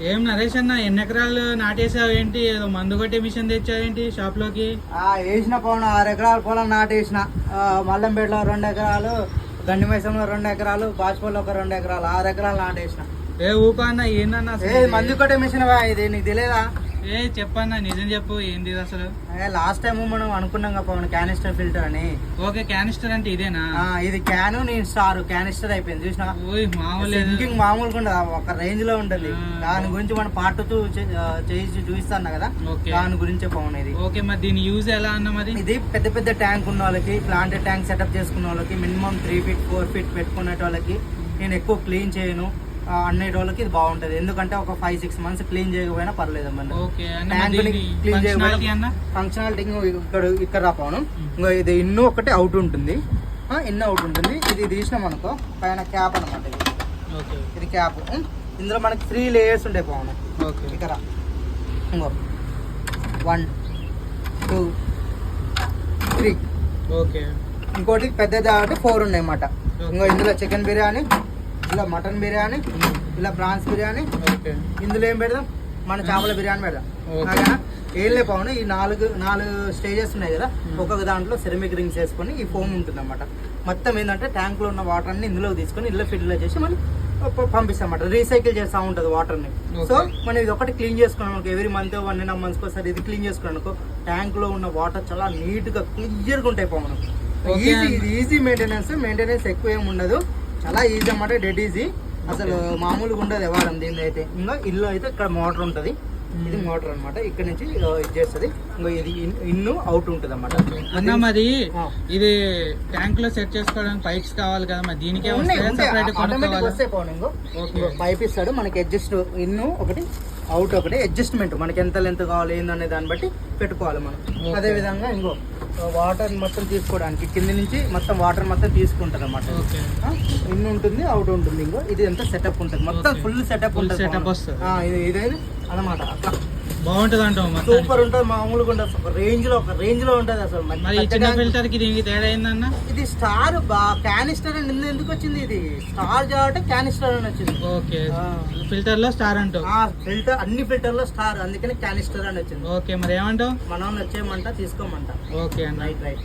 ఏం నరేష్ అన్న, ఎన్ని ఎకరాలు నాటేసావు ఏంటి? ఏదో మందు కొట్టే మిషన్ తెచ్చావేంటి షాప్ లోకి? వేసిన పవన్ 6 ఎకరాల పొలం నాటేసిన. మల్లంపేటలో 2 ఎకరాలు, గండిమైసంలో 2 ఎకరాలు, బాజ్పూర్లో ఒక 2 ఎకరాలు, 6 ఎకరాలు నాటేసిన. ఊపా అన్న, ఏందన్నా మందు కొట్టే మిషన్ ఇది నీకు తెలియదా? చెప్పన్నా, నిజం చెప్పు, ఏంది అసలు? లాస్ట్ టైం మనం అనుకున్నాం కదా పవన్, క్యానిస్టర్ ఫిల్టర్ అని. ఓకే, క్యానిస్టర్ అంటే ఇదేనా? ఇది క్యాను, నేను స్టార్ క్యానిస్టర్ అయిపోయింది చూసిన. మామూలుగా ఉండదు, ఒక రేంజ్ లో ఉంటుంది. దాని గురించి మనం పార్ట్ 2 చేసి చూపిస్తాను కదా, దాని గురించే పవన్ ఇది. ఓకే, మరి దీని యూజ్ ఎలా అన్న? మరి ఇది పెద్ద పెద్ద ట్యాంక్ ఉన్న వాళ్ళకి, ప్లాంటెడ్ ట్యాంక్ సెటప్ చేసుకున్న వాళ్ళకి, మినిమం 3 feet 4 feet పెట్టుకునే వాళ్ళకి, నేను ఎక్కువ క్లీన్ చేయను అన్ని రోజులకి ఇది బాగుంటది. ఎందుకంటే ఒక 5-6 months క్లీన్ చేయకపోయినా పర్లేదు. క్లీన్ చేయకపోయినా ఫంక్షనాలిటీ ఇక్కడ రాపోను. ఇంకో ఇది ఇన్ను ఒకటి అవుట్ ఉంటుంది, ఇన్ను అవుట్ ఉంటుంది. ఇది తీసినాం అనుకో, పైన క్యాప్ అనమాట. ఇది క్యాప్. ఇందులో మనకి 3 layers ఉంటాయి పవన్. ఇక్కడ ఇంకో 1 2 3. ఓకే, ఇంకోటి పెద్దది కాబట్టి 4 ఉన్నాయి అన్నమాట. ఇంకో ఇందులో చికెన్ బిర్యానీ, ఇలా మటన్ బిర్యానీ, ఇలా ప్రాన్స్ బిర్యానీ. ఇందులో ఏం పెడదాం? మన చేపల బిర్యానీ పెడదాం. ఏం లేపాను, ఈ 4 స్టేజెస్ ఉన్నాయి కదా, ఒక్కొక్క దాంట్లో సెరమిక్ రింగ్స్ వేసుకొని ఈ ఫోమ్ ఉంటుంది అన్నమాట. మొత్తం ఏంటంటే ట్యాంక్ లో ఉన్న వాటర్ అన్ని ఇందులో తీసుకొని ఇల్లు ఫిల్టర్ చేసి మనం పంపిస్తాం అన్నమాట. రీసైకిల్ చేస్తూ ఉంటుంది వాటర్ ని. సో మనం ఇది ఒకటి క్లీన్ చేసుకున్నాం అనుకో, ఎవ్రీ మంత్ 1.5 months ఒకసారి ఇది క్లీన్ చేసుకున్నాం అనుకో, ట్యాంక్ లో ఉన్న వాటర్ చాలా నీట్ గా క్లియర్ గా ఉంటాయి మనం. ఇది ఈజీ మెయింటెనెన్స్ ఎక్కువ ఏమి ఉండదు, చాలా ఈజీ అన్నమాట. డెడ్ ఈజీ, అసలు మామూలుగా ఉండదు వాడడం దీని అయితే. ఇంకా ఇల్లు అయితే ఇక్కడ మోటార్ ఉంటుంది, ఇది మోటార్ అనమాట. ఇక్కడ నుంచి ఇది చేస్తుంది. ఇంకా ఇది ఇన్ను అవుట్ ఉంటుంది అన్నమాట. అన్న, మరి ఇది ట్యాంక్ లో సెట్ చేసుకోవడానికి పైప్స్ కావాలి కదా, మరి దీనికే వస్తాయి పోను. ఇంకో పైప్ ఇస్తాడు మనకి, అడ్జస్ట్ ఇన్ను ఒకటి అవుట్ ఒకటి, అడ్జస్ట్మెంట్ మనకి ఎంత లెంత్ కావాలి ఏందనే దాన్ని బట్టి పెట్టుకోవాలి మనం. అదే విధంగా ఇంకో వాటర్ మొత్తం తీసుకోవడానికి కింద నుంచి మొత్తం వాటర్ మొత్తం తీసుకుంటది అన్నమాట. ఇన్ని ఉంటుంది, అవుట్ ఉంటుంది. ఇంకో ఇది ఎంత సెటప్ ఉంటుంది, మొత్తం ఫుల్ సెటప్ ఉంటుంది. ఇదైతే అన్నమాట. అట్లా బాగుంటది అంటావు, సూపర్ ఉంటుంది, మామూలుగా ఉండదు. ఒక రేంజ్ లో ఉంటది అసలు. ఫిల్టర్ కి దీనికి తేడా ఏందన్న? ఇది స్టార్ క్యానిస్టర్ అని ఎందుకు వచ్చింది? ఇది స్టార్ కాబట్టి క్యానిస్టర్ అని వచ్చింది. ఓకే, ఫిల్టర్ లో స్టార్ అంటావు? ఫిల్టర్ అన్ని ఫిల్టర్ లో స్టార్, అందుకని క్యానిస్టర్ అని వచ్చింది. ఓకే, మరి ఏమంటావు? మనం వచ్చేయమంట, తీసుకోమంట. ఓకే అన్న, రైట్.